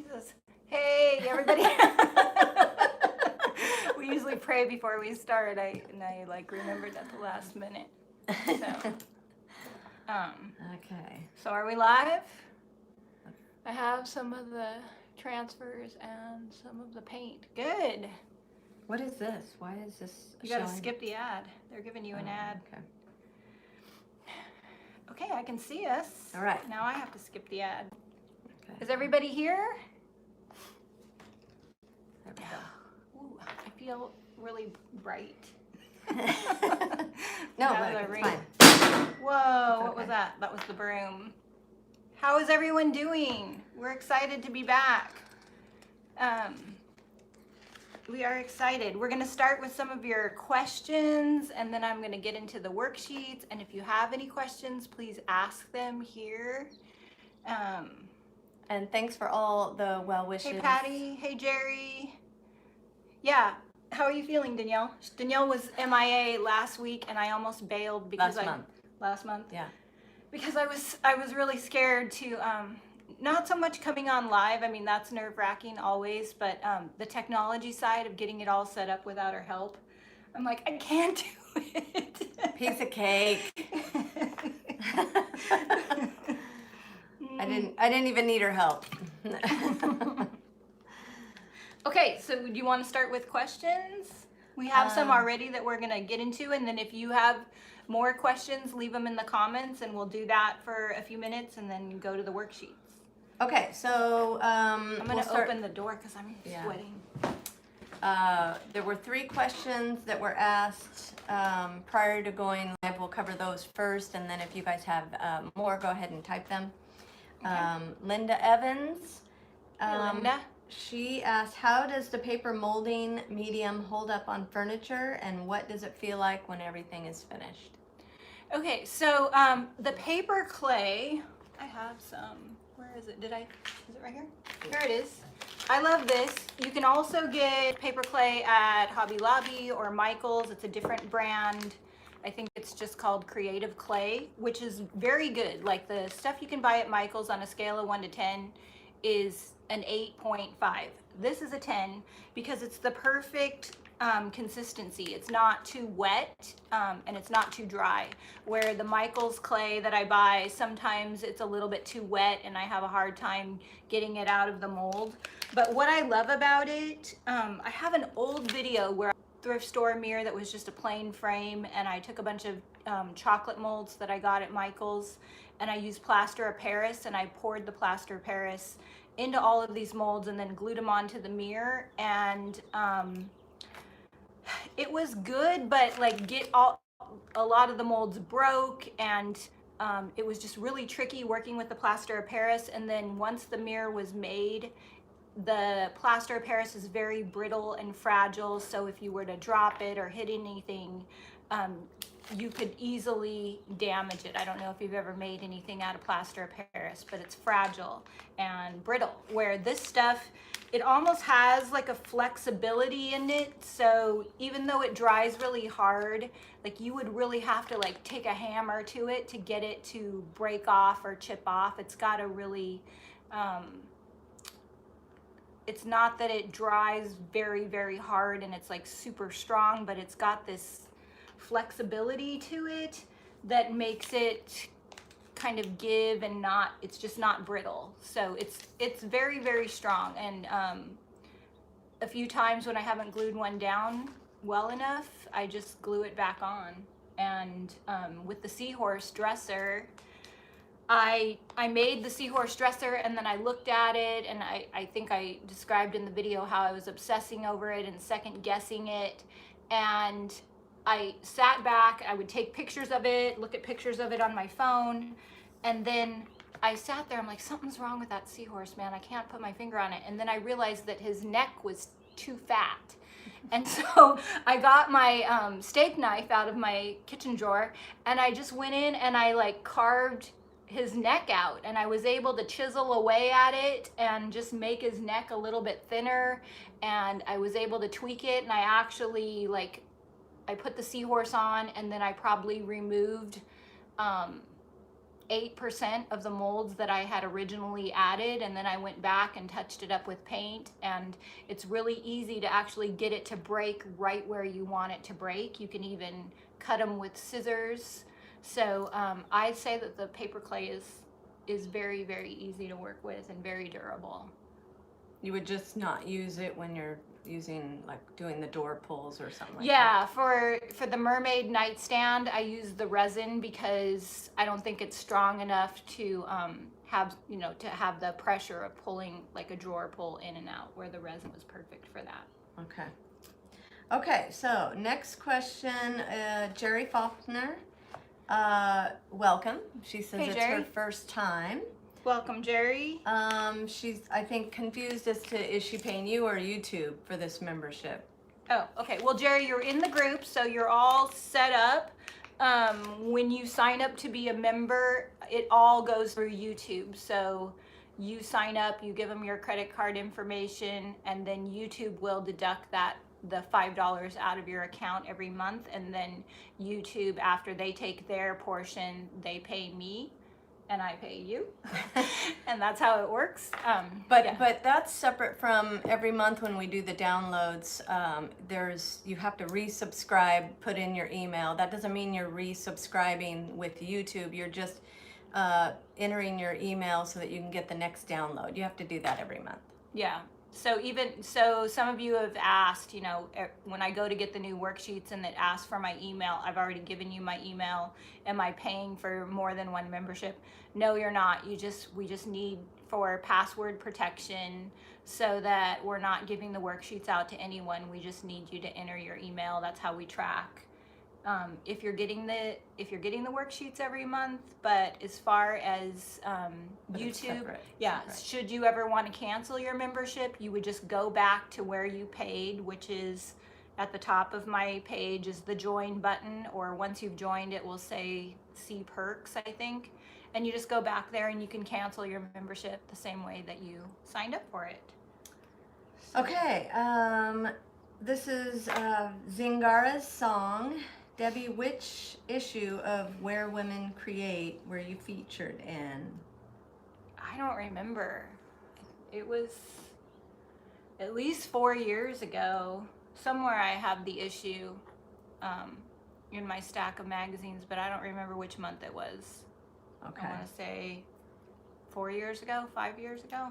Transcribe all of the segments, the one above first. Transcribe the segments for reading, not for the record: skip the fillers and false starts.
Jesus. Hey, everybody. We usually pray before we start. I like remembered at the last minute. So, Okay. so are we live? I have some of the transfers and some of the paint. Good. What is this? Why is this You gotta showing? skip the ad. They're giving you an ad. Okay. Okay, I can see us. All right. Now I have to skip the ad. Okay. Is everybody here? There we go. Ooh, I feel really bright. No, That but was a it's fine. Whoa, It's what was okay. that? That was the broom. How is everyone doing? We're excited to be back. We are excited. We're going to start with some of your questions, and then I'm going to get into the worksheets. And if you have any questions, please ask them here. And thanks for all the well wishes. Hey, Patty. Hey, Jerry. Yeah. How are you feeling, Danielle? Danielle was MIA last week, and I almost bailed because last month. Yeah. Because I was really scared to not so much coming on live. I mean, that's nerve-wracking always, but the technology side of getting it all set up without her help, I'm like, I can't do it. Piece of cake. I didn't even need her help. Okay, so do you want to start with questions? We have some already that we're gonna get into, and then if you have more questions, leave them in the comments, and we'll do that for a few minutes, and then go to the worksheets. Okay, so I'm gonna open the door because I'm sweating. There were 3 questions that were asked prior to going live. We'll cover those first, and then if you guys have more, go ahead and type them. Okay. Linda Evans. Hey, Linda. She asked, how does the paper molding medium hold up on furniture, and what does it feel like when everything is finished? Okay, so the paper clay, I have some. Where is it? Is it right here? Here it is. I love this. You can also get paper clay at Hobby Lobby or Michael's. It's a different brand. I think it's just called Creative Clay, which is very good. Like the stuff you can buy at Michael's on a scale of 1 to 10 is an 8.5. This is a 10 because it's the perfect consistency. It's not too wet and it's not too dry. Where the Michael's clay that I buy, sometimes it's a little bit too wet and I have a hard time getting it out of the mold. But what I love about it, I have an old video where thrift store mirror that was just a plain frame, and I took a bunch of chocolate molds that I got at Michael's, and I used plaster of Paris, and I poured the plaster of Paris into all of these molds and then glued them onto the mirror, and it was good, but like a lot of the molds broke, and it was just really tricky working with the plaster of Paris. And then once the mirror was made, the plaster of Paris is very brittle and fragile, so if you were to drop it or hit anything, you could easily damage it. I don't know if you've ever made anything out of plaster of Paris, but it's fragile and brittle, where this stuff, it almost has like a flexibility in it, so even though it dries really hard, like you would really have to like take a hammer to it to get it to break off or chip off. It's got a really it's not that it dries very, very hard and it's like super strong, but it's got this flexibility to it that makes it kind of give and not, it's just not brittle. So it's very, very strong. And a few times when I haven't glued one down well enough, I just glue it back on. And with the seahorse dresser, I made the seahorse dresser, and then I looked at it, and I think I described in the video how I was obsessing over it and second guessing it. And I sat back, I would take pictures of it, look at pictures of it on my phone, and then I sat there, I'm like, something's wrong with that seahorse, man. I can't put my finger on it. And then I realized that his neck was too fat. And so I got my steak knife out of my kitchen drawer, and I just went in and I like carved his neck out, and I was able to chisel away at it and just make his neck a little bit thinner, and I was able to tweak it. And I actually I put the seahorse on, and then I probably removed 8% of the molds that I had originally added, and then I went back and touched it up with paint, and it's really easy to actually get it to break right where you want it to break. You can even cut them with scissors. So I'd say that the paper clay is very, very easy to work with and very durable. You would just not use it when you're using, like, doing the door pulls or something like Yeah, for the mermaid nightstand, I use the resin because I don't think it's strong enough to have, you know, to have the pressure of pulling like a drawer pull in and out, where the resin was perfect for that. that. Okay. Okay, so next question, Jerry Faulkner. Welcome. She says Hey, it's Jerry. her first time. Welcome, Jerry. She's, I think, confused as to, is she paying you or YouTube for this membership? Oh, okay. Well, Jerry, you're in the group, so you're all set up. When you sign up to be a member, it all goes through YouTube. So you sign up, you give them your credit card information, and then YouTube will deduct the $5 out of your account every month, and then YouTube, after they take their portion, they pay me and I pay you. And that's how it works. But that's separate from every month when we do the downloads. You have to resubscribe, put in your email. That doesn't mean you're resubscribing with YouTube. You're just entering your email so that you can get the next download. You have to do that every month. Yeah. So some of you have asked, you know, when I go to get the new worksheets and it asks for my email, I've already given you my email. Am I paying for more than one membership? No, you're not. We just need for password protection so that we're not giving the worksheets out to anyone. We just need you to enter your email. That's how we track. If you're getting the worksheets every month, but as far as YouTube, yeah, should you ever want to cancel your membership, you would just go back to where you paid, which is at the top of my page is the join button, or once you've joined, it will say see perks, I think, and you just go back there and you can cancel your membership the same way that you signed up for it. Okay, this is Zingara's song. Debbie, which issue of Where Women Create were you featured in? I don't remember. It was at least 4 years ago. Somewhere I have the issue in my stack of magazines, but I don't remember which month it was. Okay. I want to say 4 years ago, 5 years ago.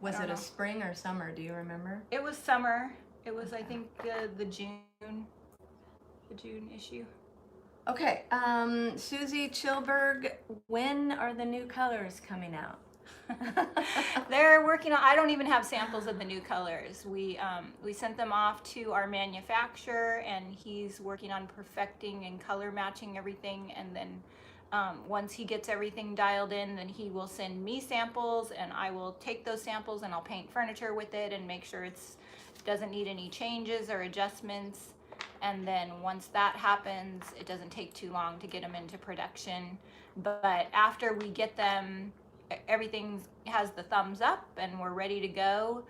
Was it a spring or summer? Do you remember? It was summer. It was, I think, the June issue. Okay, Susie Chilberg, when are the new colors coming out? They're working on, I don't even have samples of the new colors. We sent them off to our manufacturer, and he's working on perfecting and color matching everything, and then once he gets everything dialed in, then he will send me samples, and I will take those samples and I'll paint furniture with it and make sure it doesn't need any changes or adjustments. And then once that happens, it doesn't take too long to get them into production. But after we get them, everything has the thumbs up and we're ready to go.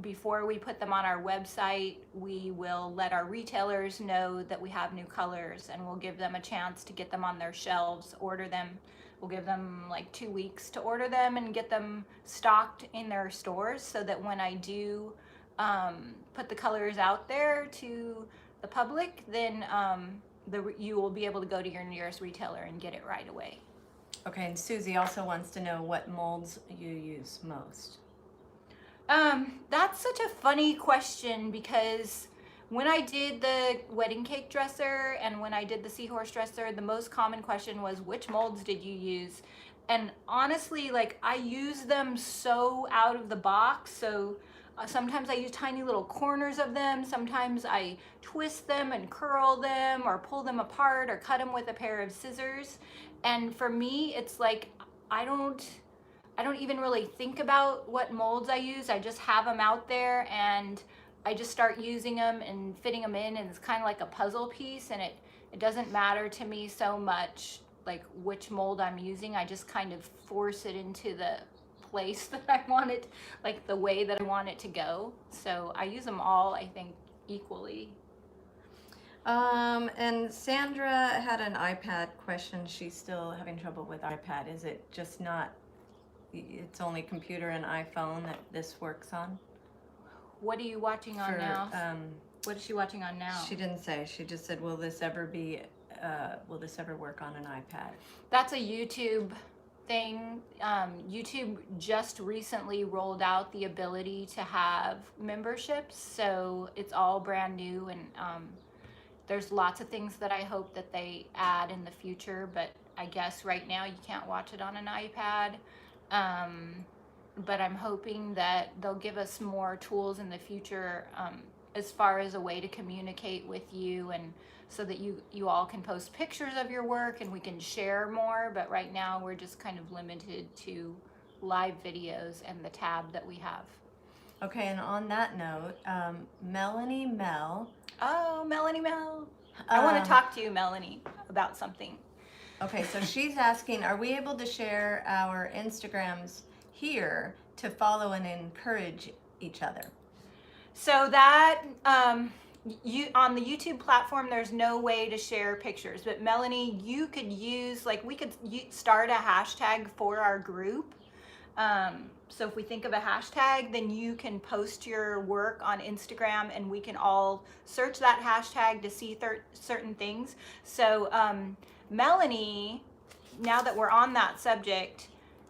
Before we put them on our website, we will let our retailers know that we have new colors, and we'll give them a chance to get them on their shelves, order them. We'll give them like 2 weeks to order them and get them stocked in their stores, so that when I do put the colors out there to the public, then you will be able to go to your nearest retailer and get it right away. Okay, and Susie also wants to know what molds you use most. That's such a funny question, because when I did the wedding cake dresser and when I did the seahorse dresser, the most common question was, which molds did you use? And honestly, like, I use them so out of the box. So sometimes I use tiny little corners of them. Sometimes I twist them and curl them or pull them apart or cut them with a pair of scissors. And for me, it's like, I don't even really think about what molds I use. I just have them out there and I just start using them and fitting them in, and it's kind of like a puzzle piece, and it doesn't matter to me so much like which mold I'm using. I just kind of force it into the place that I want it, like the way that I want it to go. So I use them all, I think, equally. And Sandra had an iPad question. She's still having trouble with iPad. Is it just not, it's only computer and iPhone that this works on? What are you watching on For, now? What is she watching on now? She didn't say. She just said, will this ever work on an iPad? That's a YouTube thing. YouTube just recently rolled out the ability to have memberships, so it's all brand new, and there's lots of things that I hope that they add in the future, but I guess right now you can't watch it on an iPad. But I'm hoping that they'll give us more tools in the future, as far as a way to communicate with you, and so that you all can post pictures of your work and we can share more. But right now we're just kind of limited to live videos and the tab that we have. Okay, and on that note, Melanie Mel. Oh, Melanie Mel. I want to talk to you, Melanie, about something. Okay, so she's asking, are we able to share our Instagrams here to follow and encourage each other? So that you on the YouTube platform, there's no way to share pictures. But Melanie, you could use, like, we could start a hashtag for our group. So if we think of a hashtag, then you can post your work on Instagram, and we can all search that hashtag to see certain things. So Melanie, now that we're on that subject,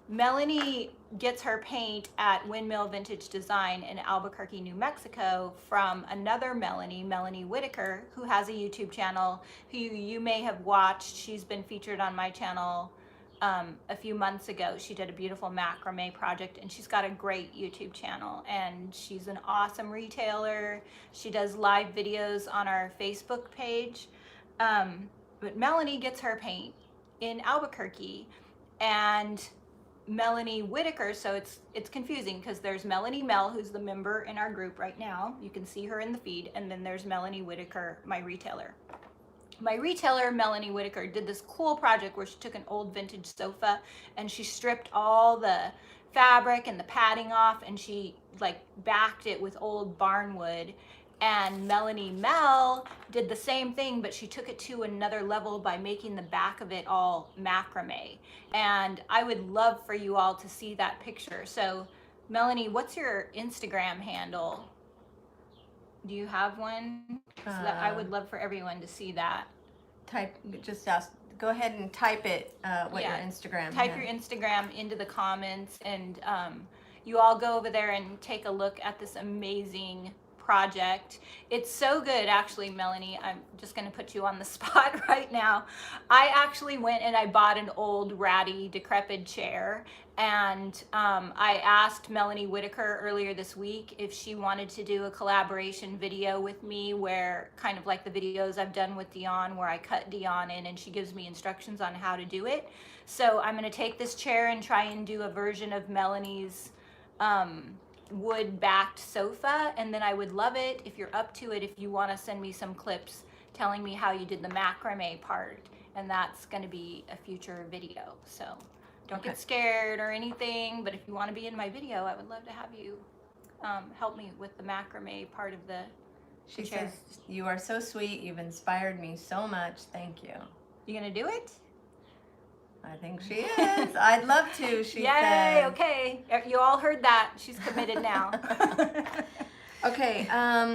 Melanie gets her paint at Windmill Vintage Design in Albuquerque, New Mexico, from another Melanie, Melanie Whitaker, who has a YouTube channel, who you may have watched. She's been featured on my channel a few months ago. She did a beautiful macrame project, and she's got a great YouTube channel, and she's an awesome retailer. She does live videos on our Facebook page. But Melanie gets her paint in Albuquerque, and Melanie Whitaker, so it's confusing because there's Melanie Mel, who's the member in our group right now. You can see her in the feed, and then there's Melanie Whitaker, my retailer. My retailer, Melanie Whitaker, did this cool project where she took an old vintage sofa and she stripped all the fabric and the padding off, and she like backed it with old barnwood. And Melanie Mel did the same thing, but she took it to another level by making the back of it all macrame. And I would love for you all to see that picture. So Melanie, what's your Instagram handle? Do you have one? So that I would love for everyone to see that. Go ahead and type it, your Instagram. Type your Instagram into the comments, and you all go over there and take a look at this amazing project. It's so good, actually, Melanie. I'm just going to put you on the spot right now. I actually went and I bought an old ratty decrepit chair, and I asked Melanie Whitaker earlier this week if she wanted to do a collaboration video with me, where kind of like the videos I've done with Dion, where I cut Dion in and she gives me instructions on how to do it. So I'm going to take this chair and try and do a version of Melanie's wood-backed sofa, and then I would love it if you're up to it, if you want to send me some clips telling me how you did the macrame part, and that's going to be a future video. So don't get scared or anything, but if you want to be in my video, I would love to have you help me with the macrame part of the chair. Says, you are so sweet, you've inspired me so much, thank you. You gonna do it? I think she is. I'd love to, she Yay, said. okay. You all heard that. She's committed now. Okay,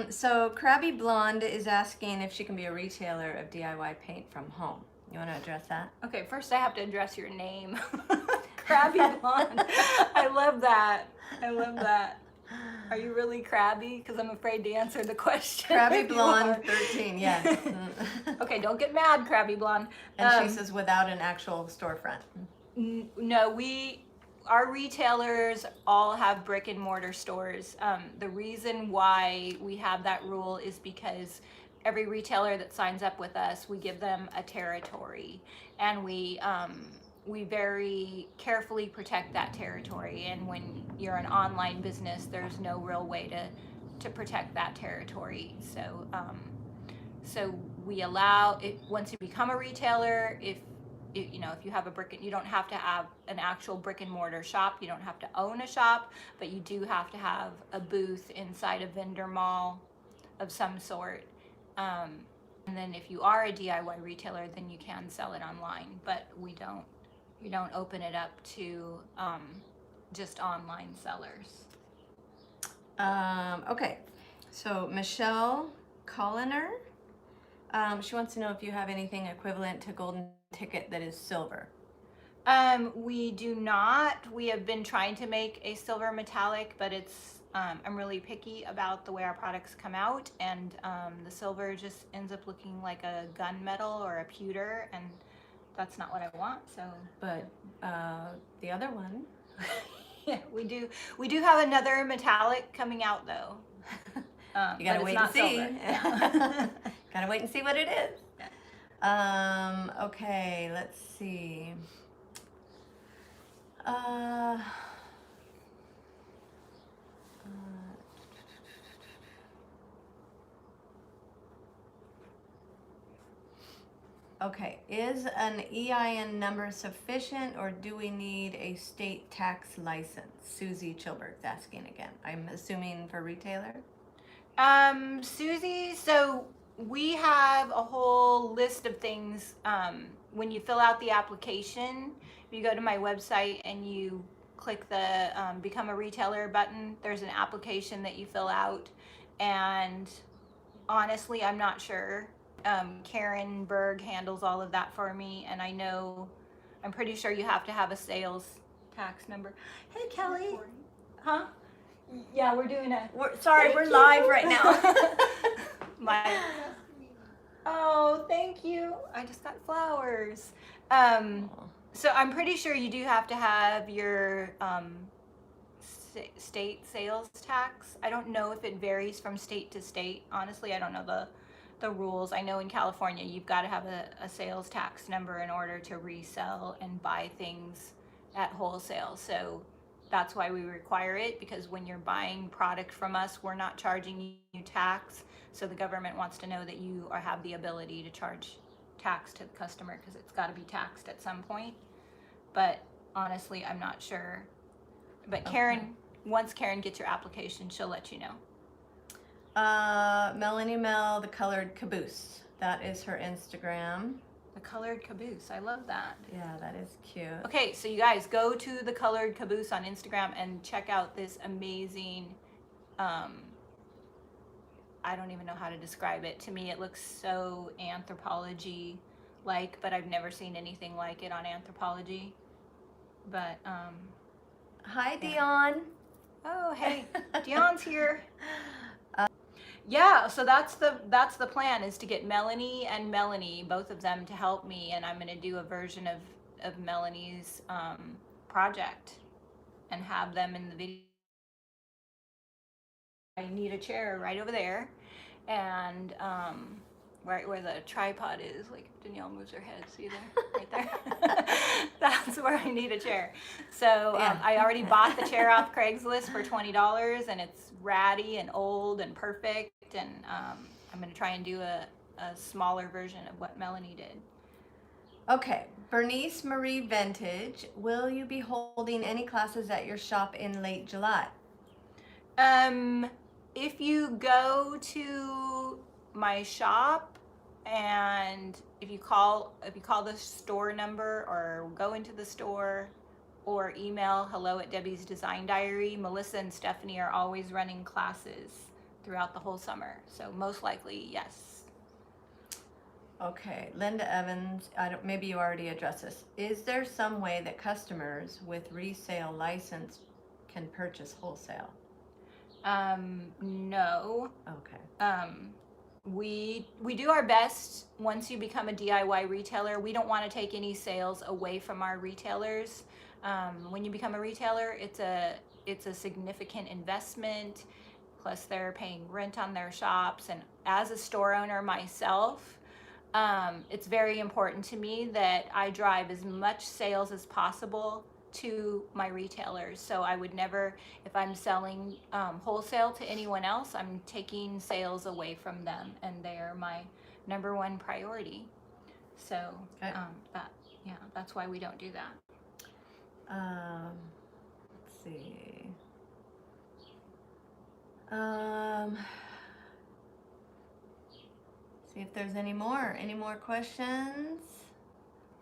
so Krabby Blonde is asking if she can be a retailer of DIY paint from home. You want to address that? Okay, first I have to address your name. Krabby Blonde. I love that. I love that. Are you really crabby? Because I'm afraid to answer the question. Krabby Blonde 13, yes. Okay, don't get mad, Krabby Blonde. And she says without an actual storefront. No, our retailers all have brick and mortar stores. The reason why we have that rule is because every retailer that signs up with us, we give them a territory, and we very carefully protect that territory. And when you're an online business, there's no real way to protect that territory. So so we allow it once you become a retailer. If you have you don't have to have an actual brick and mortar shop. You don't have to own a shop, but you do have to have a booth inside a vendor mall of some sort. then if you are a DIY retailer, then you can sell it online, but we don't open it up to just online sellers. Okay, so Michelle Colliner, she wants to know if you have anything equivalent to golden ticket that is silver. We do not. We have been trying to make a silver metallic, but I'm really picky about the way our products come out, and the silver just ends up looking like a gunmetal or a pewter, and that's not what I want. So, But the other one, yeah, we do have another metallic coming out though. you gotta but wait it's and not see. silver. Yeah. Gotta wait and see what it is. Okay, let's see. Okay, is an EIN number sufficient, or do we need a state tax license? Susie Chilberg's asking again. I'm assuming for retailer? Susie, so we have a whole list of things. When you fill out the application, you go to my website and you click the Become a Retailer button. There's an application that you fill out. And honestly, I'm not sure. Karen Berg handles all of that for me. And I'm pretty sure you have to have a sales tax number. Hey, Kelly. Huh? Yeah, we're doing a. We're live right now. Oh, thank you. I just got flowers. So I'm pretty sure you do have to have your state sales tax. I don't know if it varies from state to state. Honestly, I don't know the rules. I know in California you've got to have a sales tax number in order to resell and buy things at wholesale. So that's why we require it, because when you're buying product from us, we're not charging you tax. So the government wants to know that you have the ability to charge tax to the customer, because it's got to be taxed at some point. But honestly, I'm not sure. But Karen, once Karen gets your application, she'll let you know. Melanie Mel, the colored caboose. That is her Instagram. The colored caboose. I love that. Yeah, that is cute. Okay, so you guys go to the colored caboose on Instagram and check out this amazing, I don't even know how to describe it. To me, it looks so Anthropologie-like, but I've never seen anything like it on Anthropologie. But, Hi, yeah. Dion. Oh, hey, Dion's here. Yeah, so that's the plan, is to get Melanie and Melanie, both of them, to help me, and I'm going to do a version of Melanie's project and have them in the video. I need a chair right over there, and right where the tripod is, like if Danielle moves her head, see there, right there. That's where I need a chair. So I already bought the chair off Craigslist for $20, and it's ratty and old and perfect, and I'm going to try and do a smaller version of what Melanie did. Okay, Bernice Marie Vintage, will you be holding any classes at your shop in late July? If you go to my shop, and if you call the store number, or go into the store, or email hello@Debbie's Design Diary, Melissa and Stephanie are always running classes throughout the whole summer. So most likely, yes. Okay, Linda Evans, maybe you already addressed this. Is there some way that customers with resale license can purchase wholesale? No. Okay. We do our best. Once you become a DIY retailer, we don't want to take any sales away from our retailers. When you become a retailer, it's a significant investment. Plus, they're paying rent on their shops. And as a store owner myself, it's very important to me that I drive as much sales as possible to my retailers. So I would never, if I'm selling wholesale to anyone else, I'm taking sales away from them, and they're my number one priority. So Okay. that's why we don't do that. Let's see. See if there's any more questions.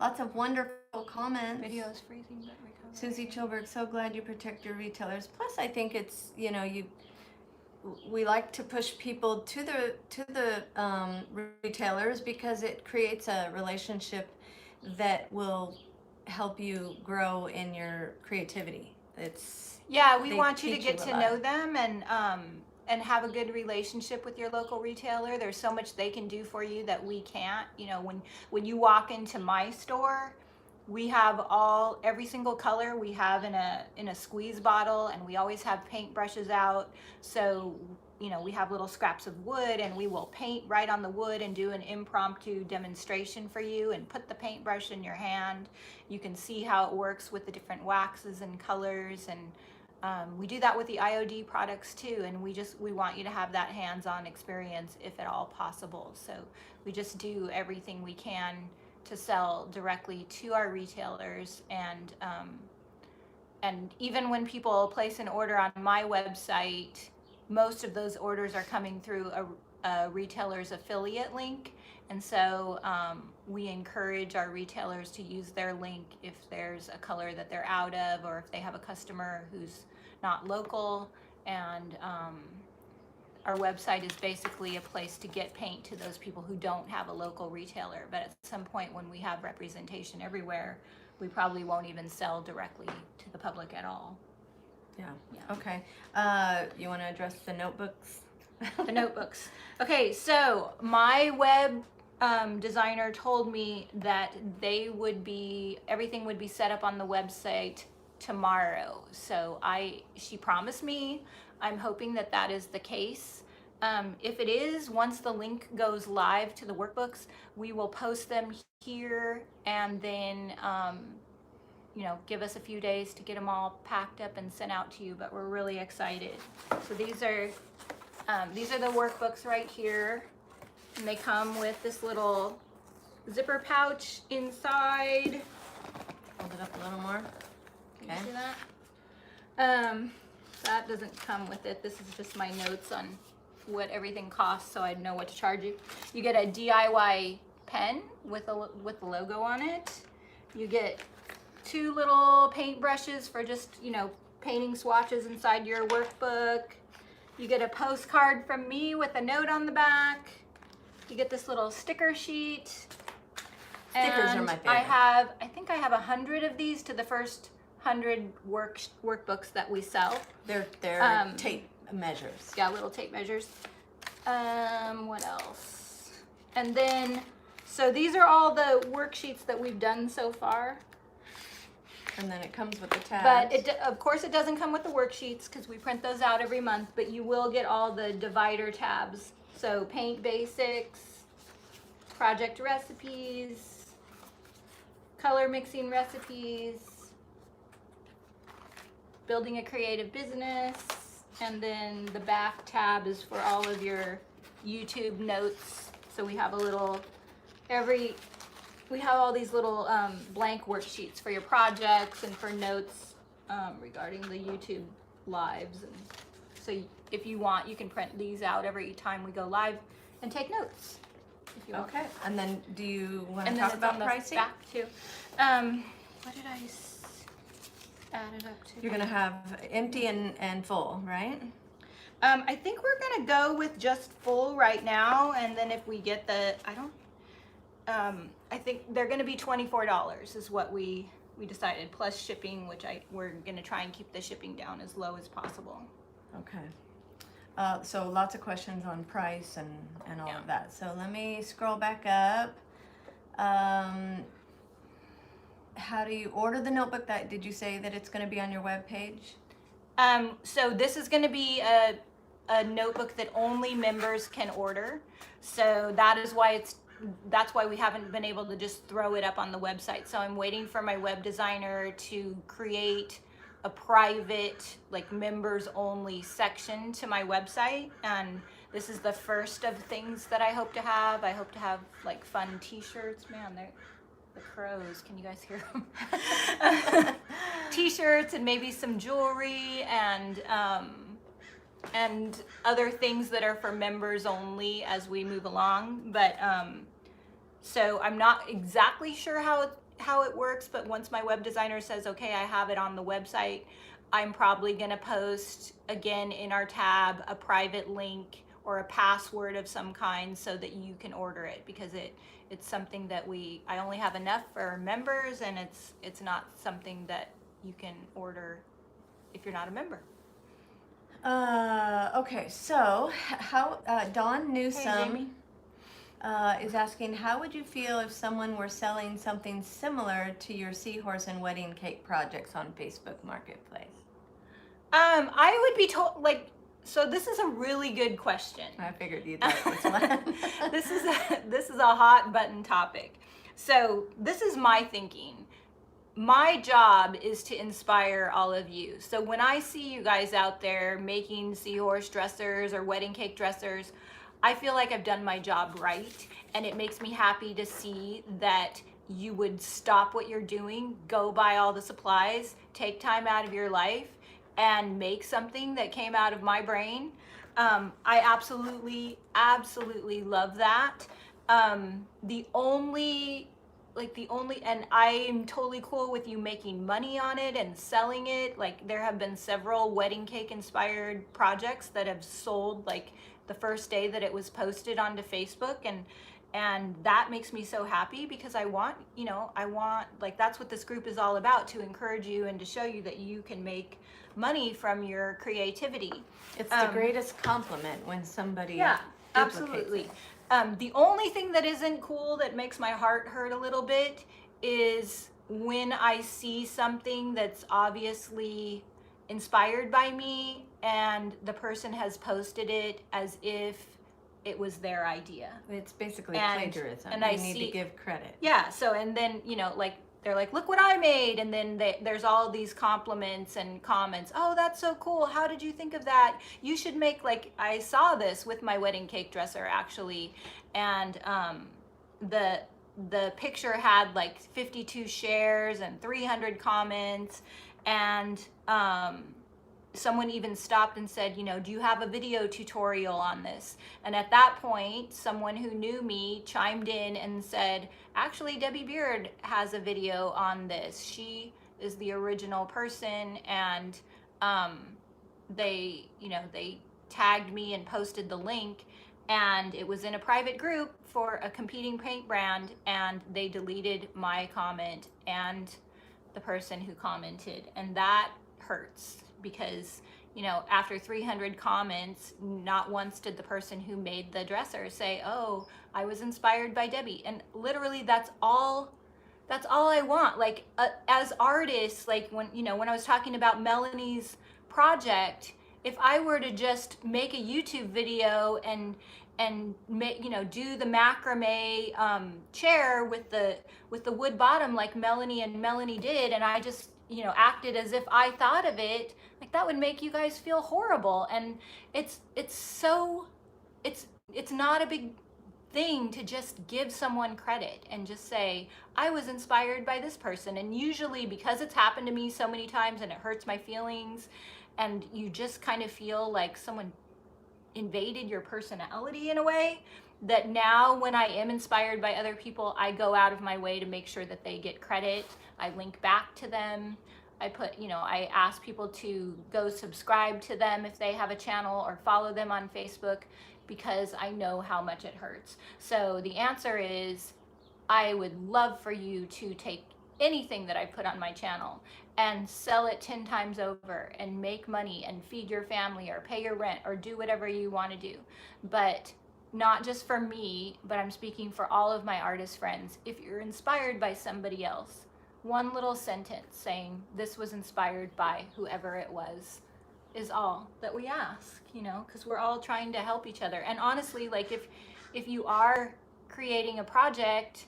Lots of wonderful comments. Video is freezing but recovering. Susie Chilberg, so glad you protect your retailers. Plus, I think it's, we like to push people to the retailers because it creates a relationship that will help you grow in your creativity. We want you to get to know them and have a good relationship with your local retailer. There's so much they can do for you that we can't. When you walk into my store, we have every single color we have in a squeeze bottle, and we always have paint brushes out. So, we have little scraps of wood, and we will paint right on the wood and do an impromptu demonstration for you and put the paintbrush in your hand. You can see how it works with the different waxes and colors, and we do that with the IOD products too, and we want you to have that hands-on experience if at all possible. So we just do everything we can to sell directly to our retailers, and even when people place an order on my website, most of those orders are coming through a retailer's affiliate link, and so we encourage our retailers to use their link if there's a color that they're out of, or if they have a customer who's not local. And our website is basically a place to get paint to those people who don't have a local retailer. But at some point, when we have representation everywhere, we probably won't even sell directly to the public at all. Yeah. Okay. You want to address the notebooks? The notebooks. Okay, so my web designer told me that everything would be set up on the website tomorrow. So she promised me. I'm hoping that is the case. If it is, once the link goes live to the workbooks, we will post them here, and then give us a few days to get them all packed up and sent out to you. But we're really excited. So these are the workbooks right here, and they come with this little zipper pouch inside. Hold it up a little more. Can you see that? That doesn't come with it. This is just my notes on what everything costs, so I know what to charge you. You get a DIY pen with the logo on it. You get 2 little paint brushes for just, painting swatches inside your workbook. You get a postcard from me with a note on the back. You get this little sticker sheet. Stickers are my favorite. I think I have 100 of these to the first 100 workbooks that we sell. They're tape measures. Yeah, little tape measures. What else? And then, so these are all the worksheets that we've done so far. And then it comes with the tabs. But of course it doesn't come with the worksheets because we print those out every month, but you will get all the divider tabs. So paint basics, project recipes, color mixing recipes, building a creative business, and then the back tab is for all of your YouTube notes. So we have we have all these little blank worksheets for your projects and for notes regarding the YouTube lives. And so if you want, you can print these out every time we go live and take notes. If you want. Okay. And then do you want to And talk then about it's on pricing? the back too. What did I add it up to? You're going to have empty and full, right? I think we're gonna go with just full right now, and then if we get I think they're gonna be $24 is what we decided, plus shipping, which we're gonna try and keep the shipping down as low as possible. Okay. So lots of questions on price and all of that. So let me scroll back up. How do you order the notebook? Did you say that it's going to be on your webpage? So this is going to be a notebook that only members can order. So that's why we haven't been able to just throw it up on the website. So I'm waiting for my web designer to create a private, like, members only section to my website. And this is the first of things that I hope to have. I hope to have like fun t-shirts. Man, the crows, can you guys hear them? T-shirts and maybe some jewelry and and other things that are for members only as we move along. But so I'm not exactly sure how it works, but once my web designer says, okay, I have it on the website, I'm probably going to post again in our tab a private link or a password of some kind so that you can order it, because it's something that I only have enough for members, and it's not something that you can order if you're not a member. Okay, so how Dawn Hey, Newsome Jamie. is asking, how would you feel if someone were selling something similar to your seahorse and wedding cake projects on Facebook Marketplace? I would be told, like, so this is a really good question. I figured you'd like this one. this is a hot button topic. So this is my thinking. My job is to inspire all of you. So when I see you guys out there making seahorse dressers or wedding cake dressers, I feel like I've done my job right, and it makes me happy to see that you would stop what you're doing, go buy all the supplies, take time out of your life, and make something that came out of my brain. I absolutely love that. The only and I'm totally cool with you making money on it and selling it. Like, there have been several wedding cake inspired projects that have sold like the first day that it was posted onto Facebook, and that makes me so happy, because I want, like, that's what this group is all about, to encourage you and to show you that you can make money from your creativity. It's the greatest compliment when somebody Yeah, duplicates absolutely. it. The only thing that isn't cool, that makes my heart hurt a little bit, is when I see something that's obviously inspired by me and the person has posted it as if it was their idea. It's basically And- plagiarism. and you I need see- to give credit. Yeah, so, and then, like, they're like, look what I made, and then there's all these compliments and comments. Oh, that's so cool. How did you think of that? You should make, like, I saw this with my wedding cake dresser, actually, and the picture had like 52 shares and 300 comments, and someone even stopped and said, do you have a video tutorial on this? And at that point, someone who knew me chimed in and said, actually, Debbie Beard has a video on this. She is the original person, and they tagged me and posted the link, and it was in a private group for a competing paint brand, and they deleted my comment and the person who commented, and that hurts, because after 300 comments, not once did the person who made the dresser say, oh, I was inspired by Debbie. And literally, that's all I want. Like, as artists, like, when I was talking about Melanie's project, if I were to just make a YouTube video and make, do the macrame chair with the wood bottom like Melanie did, and I just acted as if I thought of it, like, that would make you guys feel horrible. And it's not a big thing to just give someone credit and just say, I was inspired by this person. And usually, because it's happened to me so many times and it hurts my feelings, and you just kind of feel like someone invaded your personality in a way, that now when I am inspired by other people, I go out of my way to make sure that they get credit. I link back to them. I ask people to go subscribe to them if they have a channel, or follow them on Facebook, because I know how much it hurts. So the answer is, I would love for you to take anything that I put on my channel and sell it 10 times over and make money and feed your family or pay your rent or do whatever you want to do. But not just for me, but I'm speaking for all of my artist friends. If you're inspired by somebody else, one little sentence saying this was inspired by whoever it was is all that we ask, because we're all trying to help each other. And honestly, like, if you are creating a project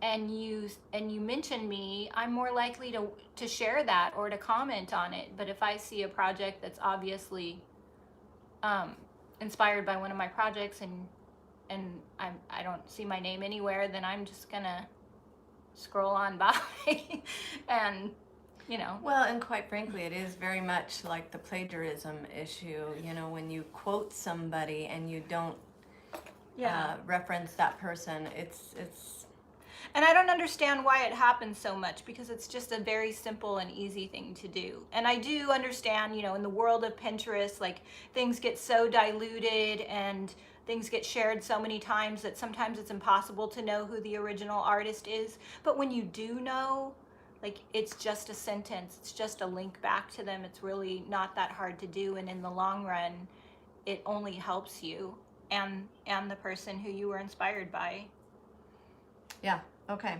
and you mention me, I'm more likely to share that or to comment on it. But if I see a project that's obviously inspired by one of my projects, and I don't see my name anywhere, then I'm just gonna scroll on by and you know. Well, and quite frankly, it is very much like the plagiarism issue. You know, when you quote somebody and you don't reference that person, it's. And I don't understand why it happens so much, because it's just a very simple and easy thing to do. And I do understand, you know, in the world of Pinterest, like things get so diluted and things get shared so many times that sometimes it's impossible to know who the original artist is. But when you do know, like, it's just a sentence, it's just a link back to them. It's really not that hard to do. And in the long run, it only helps you and the person who you were inspired by. Yeah. Okay.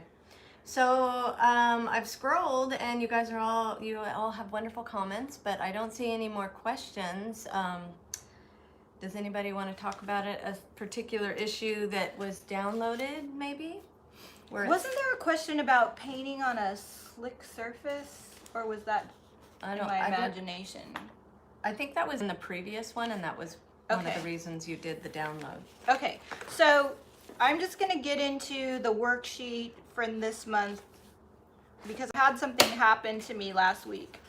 So I've scrolled, and you all have wonderful comments, but I don't see any more questions. Does anybody want to talk about a particular issue that was downloaded, maybe? Wasn't there a question about painting on a slick surface, or was that in my imagination? I think that was in the previous one, and that was one of the reasons you did the download. Okay, so I'm just going to get into the worksheet from this month, because I had something happen to me last week.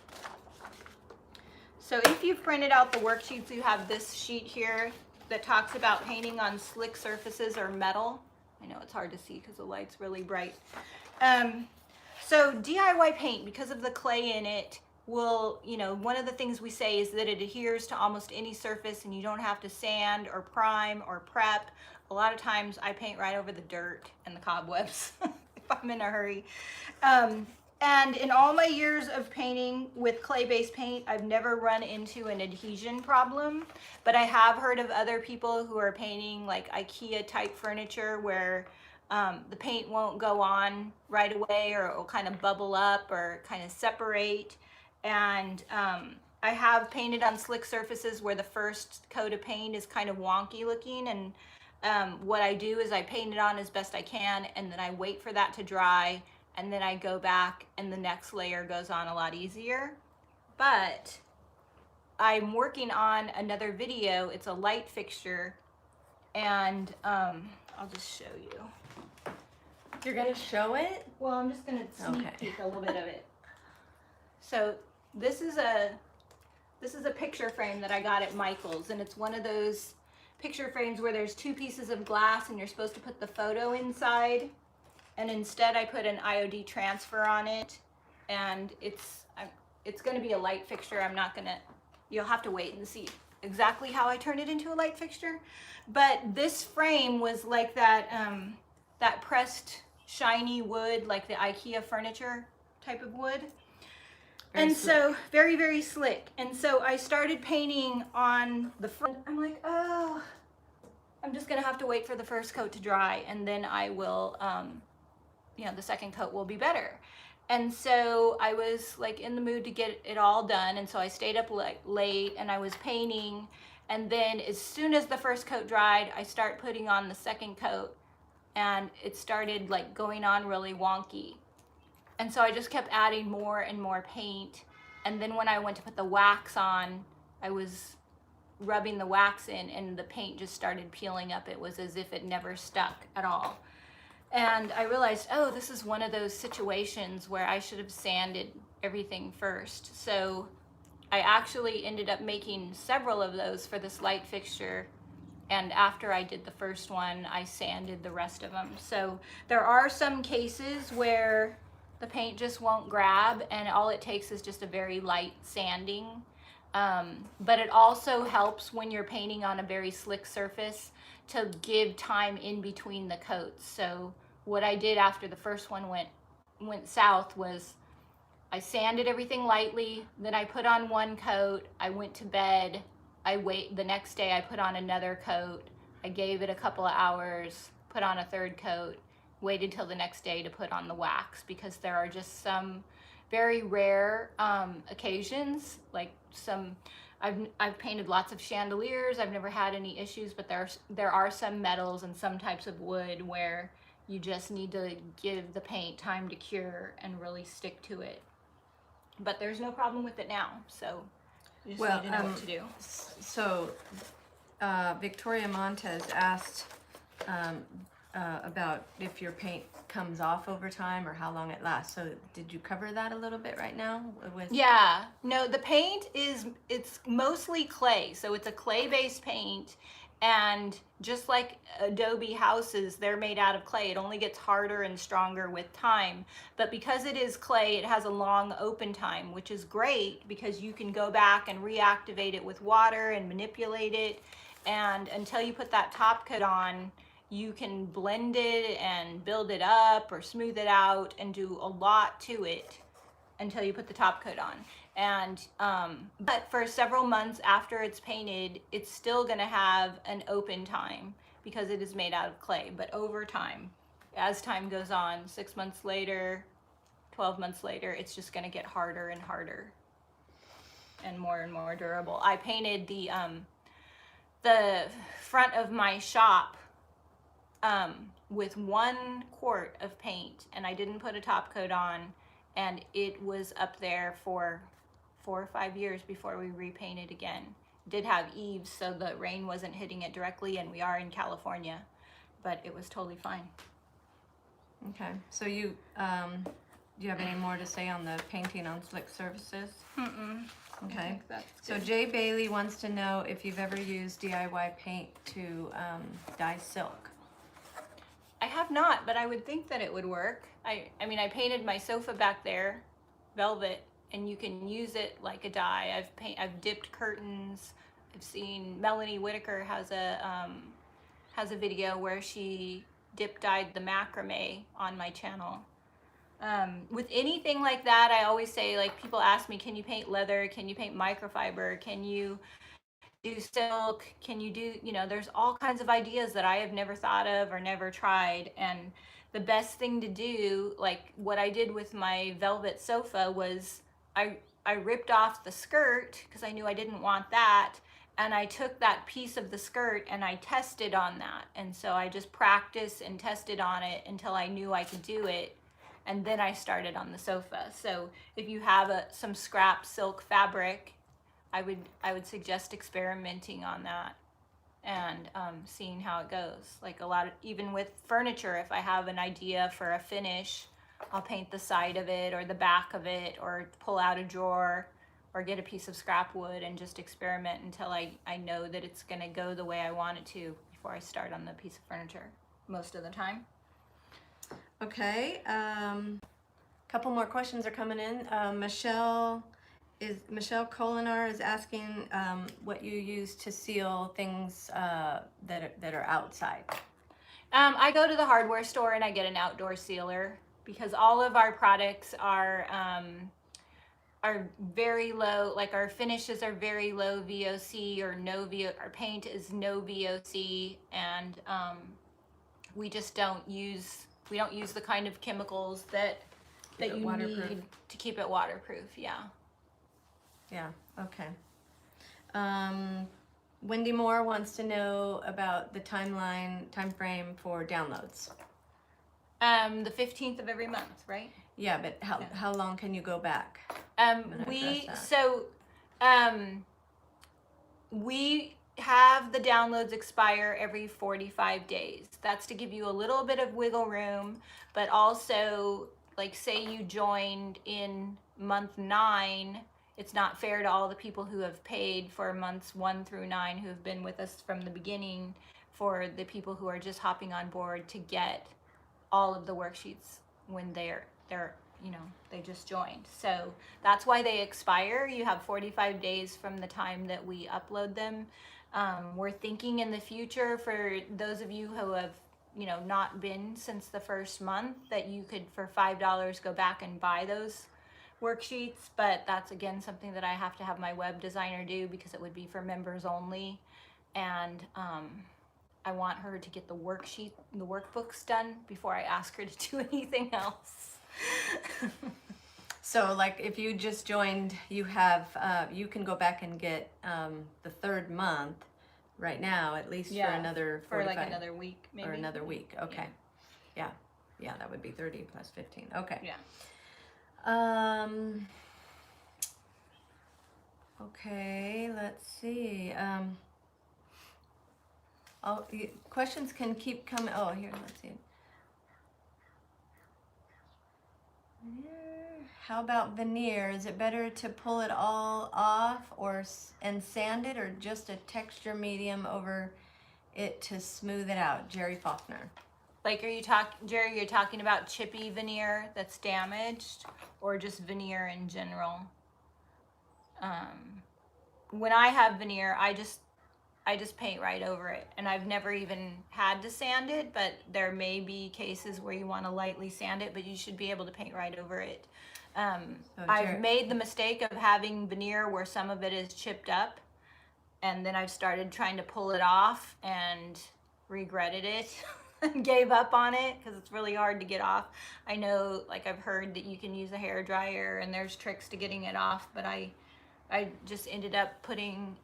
So if you've printed out the worksheets, you have this sheet here that talks about painting on slick surfaces or metal. I know it's hard to see because the light's really bright. So DIY paint, because of the clay in it, will, you know, one of the things we say is that it adheres to almost any surface, and you don't have to sand or prime or prep. A lot of times I paint right over the dirt and the cobwebs if I'm in a hurry. And in all my years of painting with clay-based paint, I've never run into an adhesion problem, but I have heard of other people who are painting like IKEA type furniture where the paint won't go on right away, or it will kind of bubble up or kind of separate. And I have painted on slick surfaces where the first coat of paint is kind of wonky looking, and what I do is I paint it on as best I can, and then I wait for that to dry, and then I go back and the next layer goes on a lot easier. But I'm working on another video. It's a light fixture, and I'll just show you. You're gonna show it? Well, I'm just gonna sneak peek a little bit of it. So this is a picture frame that I got at Michael's, and it's one of those picture frames where there's two pieces of glass and you're supposed to put the photo inside, and instead I put an IOD transfer on it, and it's going to be a light fixture. You'll have to wait and see exactly how I turn it into a light fixture. But this frame was like that that pressed shiny wood, like the IKEA furniture type of wood. So very, very slick. And so I started painting on the front. I'm like, oh, I'm just gonna have to wait for the first coat to dry, and then I will, the second coat will be better. And so I was like in the mood to get it all done, and so I stayed up late and I was painting. And then as soon as the first coat dried, I start putting on the second coat, and it started like going on really wonky. And so I just kept adding more and more paint. And then when I went to put the wax on, I was rubbing the wax in, and the paint just started peeling up. It was as if it never stuck at all. And I realized, oh, this is one of those situations where I should have sanded everything first. So I actually ended up making several of those for this light fixture. And after I did the first one, I sanded the rest of them. So there are some cases where the paint just won't grab, and all it takes is just a very light sanding. But it also helps when you're painting on a very slick surface to give time in between the coats. So what I did after the first one went south was I sanded everything lightly, then I put on one coat, I went to bed, the next day I put on another coat, I gave it a couple of hours, put on a third coat, waited till the next day to put on the wax, because there are just some very rare occasions, like I've painted lots of chandeliers, I've never had any issues, but there are some metals and some types of wood where you just need to give the paint time to cure and really stick to it. But there's no problem with it now, so you just need to know what to do. So Victoria Montez asked about if your paint comes off over time or how long it lasts. So did you cover that a little bit right now with? Yeah, no, the paint it's mostly clay. So it's a clay-based paint, and just like adobe houses, they're made out of clay. It only gets harder and stronger with time. But because it is clay, it has a long open time, which is great because you can go back and reactivate it with water and manipulate it. And until you put that top coat on, you can blend it and build it up or smooth it out and do a lot to it until you put the top coat on. And but for several months after it's painted, it's still going to have an open time because it is made out of clay. But over time, as time goes on, 6 months later, 12 months later, it's just going to get harder and harder and more durable. I painted the front of my shop with 1 quart of paint, and I didn't put a top coat on, and it was up there for 4 or 5 years before we repainted again. It did have eaves, so the rain wasn't hitting it directly, and we are in California, but it was totally fine. Okay, so you do you have any more to say on the painting on slick surfaces? Okay. So Jay Bailey wants to know if you've ever used DIY paint to dye silk. I have not, but I would think that it would work. I mean, I painted my sofa back there, velvet, and you can use it like a dye. I've dipped curtains. I've seen Melanie Whitaker has a video where she dip dyed the macrame on my channel. With anything like that, I always say, like, people ask me, can you paint leather? Can you paint microfiber? Can you do silk? Can you do, there's all kinds of ideas that I have never thought of or never tried. And the best thing to do, like what I did with my velvet sofa, was I ripped off the skirt because I knew I didn't want that. And I took that piece of the skirt and I tested on that. And so I just practiced and tested on it until I knew I could do it. And then I started on the sofa. So if you have some scrap silk fabric, I would suggest experimenting on that and seeing how it goes. Like even with furniture, if I have an idea for a finish, I'll paint the side of it or the back of it, or pull out a drawer or get a piece of scrap wood and just experiment until I know that it's gonna go the way I want it to before I start on the piece of furniture most of the time. Okay, couple more questions are coming in. Michelle Colinar is asking what you use to seal things that are outside. I go to the hardware store and I get an outdoor sealer because all of our products are very low. Like our finishes are very low VOC or no VOC. Our paint is no VOC, and we just don't use the kind of chemicals that you need to keep it waterproof. Yeah. Yeah, okay. Wendy Moore wants to know about the time frame for downloads. The 15th of every month, right? Yeah, but how long can you go back? We have the downloads expire every 45 days. That's to give you a little bit of wiggle room, but also, like, say you joined in month 9, it's not fair to all the people who have paid for months 1 through 9, who have been with us from the beginning, for the people who are just hopping on board to get all of the worksheets when they're they just joined. So that's why they expire. You have 45 days from the time that we upload them. We're thinking in the future, for those of you who have not been since the first month, that you could, for $5, go back and buy those worksheets. But that's, again, something that I have to have my web designer do because it would be for members only. And I want her to get the workbooks done before I ask her to do anything else. So, like, if you just joined, you have you can go back and get the 3rd month right now, at least for another 45, like another week, maybe, or another week. Okay, yeah, that would be 30 plus 15. Okay. Yeah. Okay, let's see. questions can keep coming. Oh, here, let's see. How about veneer? Is it better to pull it all off and sand it, or just a texture medium over it to smooth it out? Jerry Faulkner. Like, Jerry, you're talking about chippy veneer that's damaged, or just veneer in general? When I have veneer, I just paint right over it, and I've never even had to sand it, but there may be cases where you want to lightly sand it, but you should be able to paint right over it. I've made the mistake of having veneer where some of it is chipped up, and then I've started trying to pull it off and regretted it and gave up on it because it's really hard to get off. I know, like, I've heard that you can use a hair dryer and there's tricks to getting it off, but I just ended up putting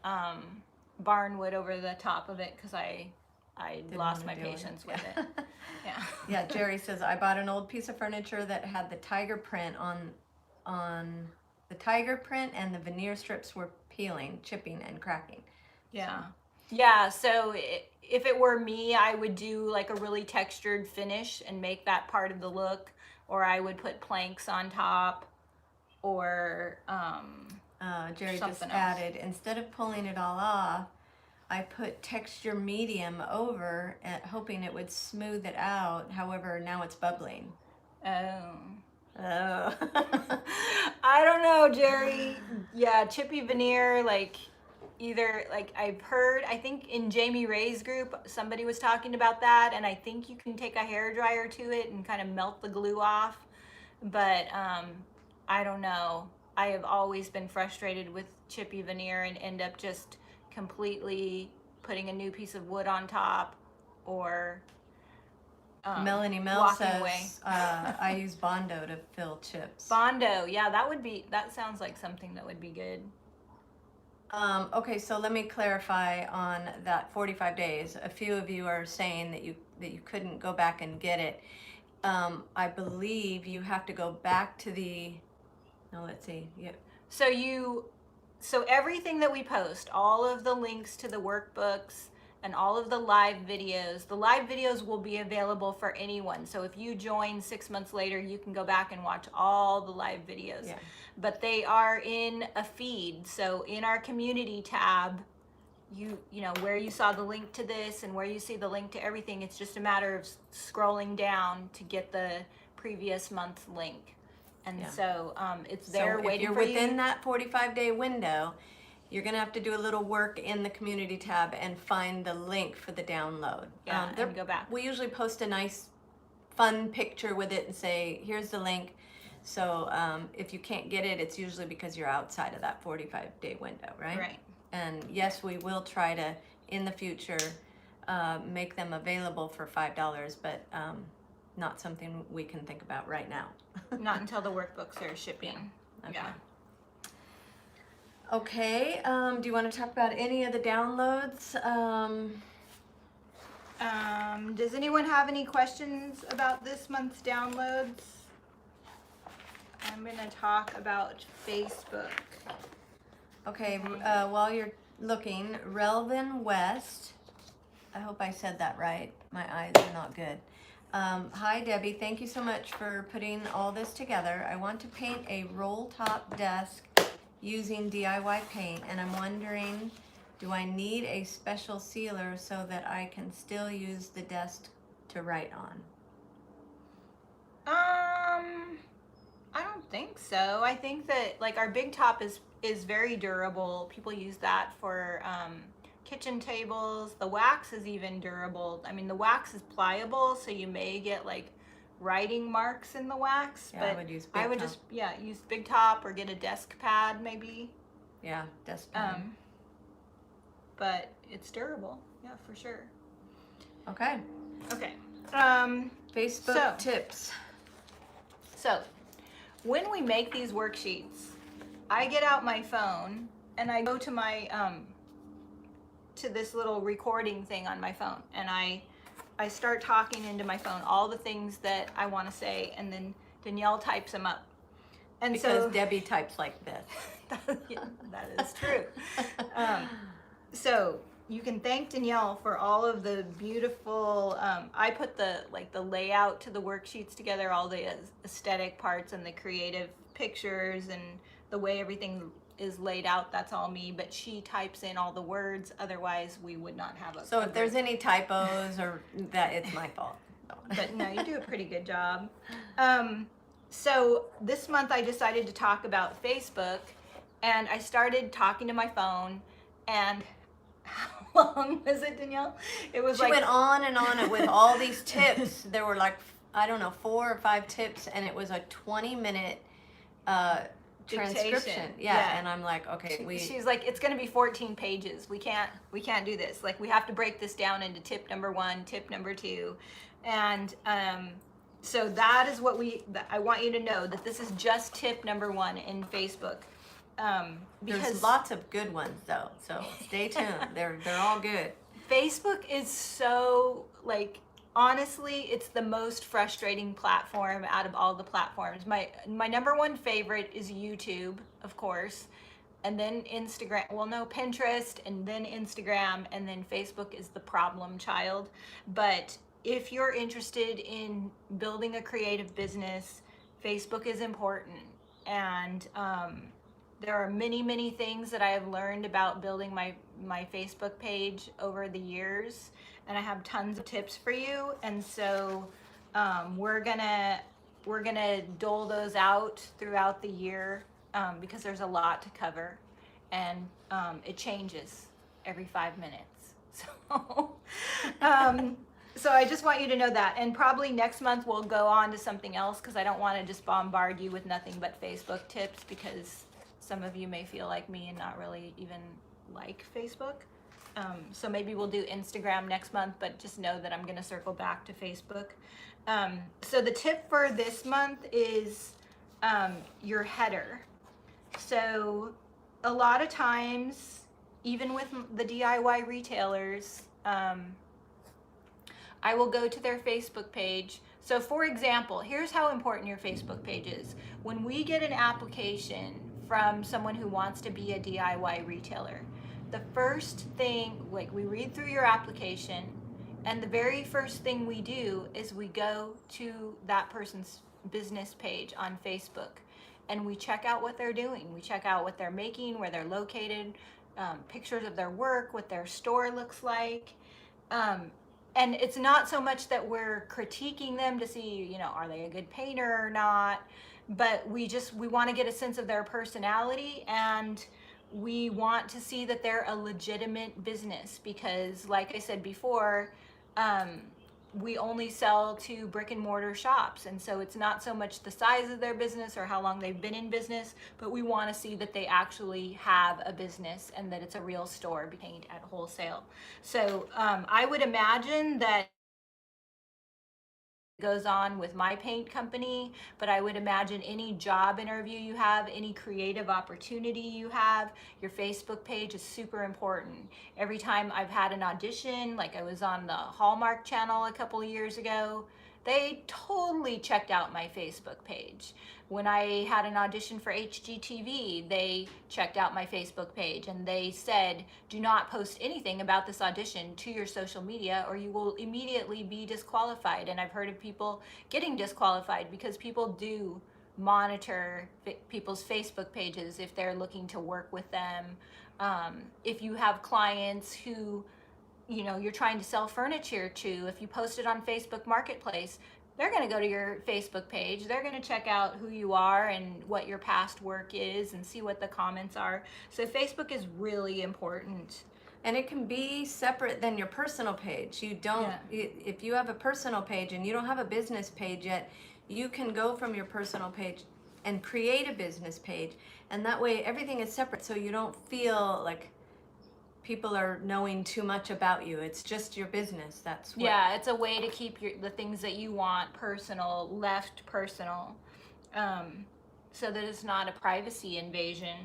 barnwood over the top of it because I lost my patience with it. Yeah. Yeah, Jerry says, I bought an old piece of furniture that had the tiger print on the tiger print, and the veneer strips were peeling, chipping, and cracking. Yeah. Yeah, so if it were me, I would do like a really textured finish and make that part of the look, or I would put planks on top, or Jerry just something else. added, instead of pulling it all off, I put texture medium over, hoping it would smooth it out. However, now it's bubbling. Oh. Oh. I don't know, Jerry. Yeah, chippy veneer, like, either, like, I've heard, I think in Jamie Ray's group, somebody was talking about that, and I think you can take a hair dryer to it and kind of melt the glue off, but I don't know. I have always been frustrated with chippy veneer and end up just completely putting a new piece of wood on top, or Melanie Mel walking says, away. I use Bondo to fill chips. Bondo, yeah, that sounds like something that would be good. Okay, so let me clarify on that 45 days. A few of you are saying that you couldn't go back and get it. I believe you have to go back to the. No, let's see. Yep. So everything that we post, all of the links to the workbooks and all of the live videos will be available for anyone. So if you join 6 months later, you can go back and watch all the live videos. Yeah. But they are in a feed. So in our community tab, you know where you saw the link to this and where you see the link to everything. It's just a matter of scrolling down to get the previous month's link. And Yeah. so it's there So waiting if you're for you. within that 45-day window, you're going to have to do a little work in the community tab and find the link for the download. Yeah, and go back. We usually post a nice, fun picture with it and say, here's the link. So if you can't get it, it's usually because you're outside of that 45-day window, right? Right. And yes, we will try to, in the future, make them available for $5, but not something we can think about right now. Not until the workbooks are shipping. Okay. Yeah. Okay, do you want to talk about any of the downloads? Does anyone have any questions about this month's downloads? I'm gonna talk about Facebook. Okay, while you're looking, Relvin West, I hope I said that right. My eyes are not good. Hi Debbie, thank you so much for putting all this together. I want to paint a roll top desk using DIY paint, and I'm wondering, do I need a special sealer so that I can still use the desk to write on? I don't think so. I think that, like, our big top is very durable. People use that for kitchen tables. The wax is even durable. I mean, the wax is pliable, so you may get like writing marks in the wax. Yeah, but I would use big top. just use big top or get a desk pad maybe. Yeah, desk pad. But it's durable. Yeah, for sure. Okay. Okay. Facebook tips. So, when we make these worksheets, I get out my phone and I go to my to this little recording thing on my phone, and I start talking into my phone all the things that I want to say, and then Danielle types them up. And because so Debbie types like this. yeah, that is true. So you can thank Danielle for all of the beautiful, I put the layout to the worksheets together, all the aesthetic parts and the creative pictures and the way everything is laid out. That's all me, but she types in all the words. Otherwise we would not have a So if there's any typos or that, it's my fault. But no, you do a pretty good job. So this month I decided to talk about Facebook, and I started talking to my phone. And how long was it, Danielle? It was She went on and on with all these tips. There were like, I don't know, 4 or 5 tips, and it was a 20-minute transcription. Dictation. Yeah, and I'm like, okay, she's like, it's going to be 14 pages. We can't do this. Like, we have to break this down into tip number 1, tip number 2, and so that is what I want you to know, that this is just tip number 1 in Facebook. Because there's lots of good ones though, so stay tuned. They're all good. Facebook is so, like, honestly, it's the most frustrating platform out of all the platforms. My number 1 favorite is YouTube, of course, and then Instagram. Well, no, Pinterest, and then Instagram, and then Facebook is the problem child. But if you're interested in building a creative business, Facebook is important. And there are many things that I have learned about building my Facebook page over the years, and I have tons of tips for you. And so we're gonna dole those out throughout the year, because there's a lot to cover, and it changes every 5 minutes. So so I just want you to know that. And probably next month we'll go on to something else, because I don't want to just bombard you with nothing but Facebook tips, because some of you may feel like me and not really even like Facebook. So maybe we'll do Instagram next month, but just know that I'm going to circle back to Facebook. So the tip for this month is your header. So a lot of times, even with the DIY retailers, I will go to their Facebook page. So for example, here's how important your Facebook page is. When we get an application from someone who wants to be a DIY retailer, the first thing, like, we read through your application, and the very first thing we do is we go to that person's business page on Facebook, and we check out what they're doing. We check out what they're making, where they're located, pictures of their work, what their store looks like. And it's not so much that we're critiquing them to see, are they a good painter or not, but we want to get a sense of their personality, and we want to see that they're a legitimate business, because, like I said before, we only sell to brick and mortar shops, and so it's not so much the size of their business or how long they've been in business, but we want to see that they actually have a business and that it's a real store, paint at wholesale. So I would imagine that goes on with my paint company, but I would imagine any job interview you have, any creative opportunity you have, your Facebook page is super important. Every time I've had an audition, like I was on the Hallmark channel a couple of years ago, they totally checked out my Facebook page. When I had an audition for HGTV, they checked out my Facebook page, and they said, do not post anything about this audition to your social media or you will immediately be disqualified. And I've heard of people getting disqualified because people do monitor people's Facebook pages if they're looking to work with them. If you have clients who you're trying to sell furniture to, if you post it on Facebook Marketplace, they're going to go to your Facebook page. They're going to check out who you are and what your past work is and see what the comments are. So Facebook is really important. And it can be separate than your personal page. You don't, if you have a personal page and you don't have a business page yet, you can go from your personal page and create a business page. And that way everything is separate, so you don't feel like people are knowing too much about you. It's just your business. That's what. Yeah, it's a way to keep the things that you want personal, left personal, so that it's not a privacy invasion.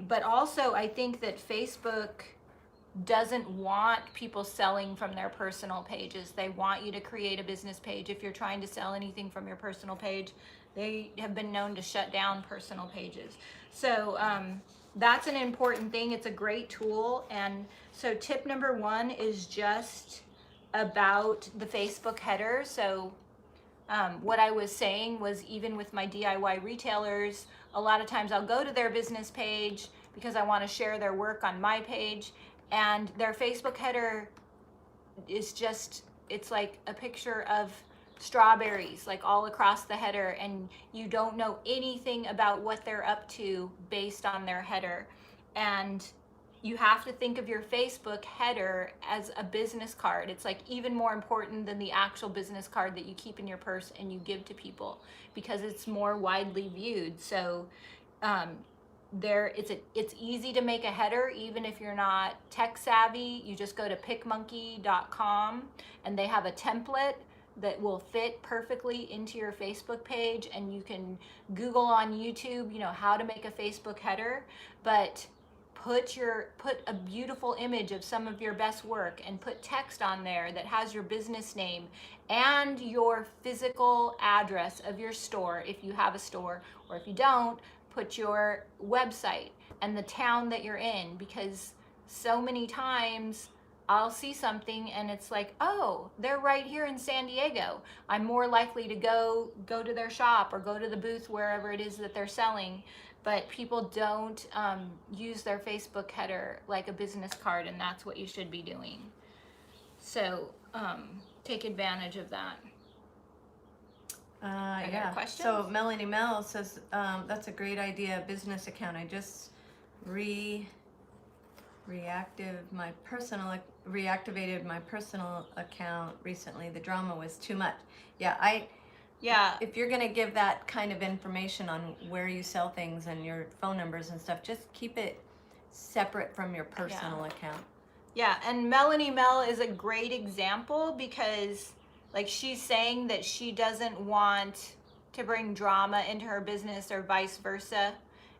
But also, I think that Facebook doesn't want people selling from their personal pages. They want you to create a business page. If you're trying to sell anything from your personal page, they have been known to shut down personal pages. So that's an important thing. It's a great tool. And so tip number 1 is just about the Facebook header. So what I was saying was, even with my DIY retailers, a lot of times I'll go to their business page because I want to share their work on my page, and their Facebook header is just, it's like a picture of strawberries like all across the header, and you don't know anything about what they're up to based on their header. And you have to think of your Facebook header as a business card. It's like even more important than the actual business card that you keep in your purse and you give to people, because it's more widely viewed. So it's easy to make a header even if you're not tech savvy. You just go to pickmonkey.com and they have a template that will fit perfectly into your Facebook page, and you can Google on YouTube, how to make a Facebook header, but put a beautiful image of some of your best work and put text on there that has your business name and your physical address of your store if you have a store, or if you don't, put your website and the town that you're in, because so many times I'll see something and it's like, oh, they're right here in San Diego. I'm more likely to go to their shop or go to the booth wherever it is that they're selling. But people don't use their Facebook header like a business card, and that's what you should be doing. So take advantage of that. Yeah. Questions? So Melanie Mel says, that's a great idea, business account. I just reactivated my personal account recently. The drama was too much. Yeah, if you're going to give that kind of information on where you sell things and your phone numbers and stuff, just keep it separate from your personal account. Yeah, and Melanie Mel is a great example, because like she's saying that she doesn't want to bring drama into her business or vice versa.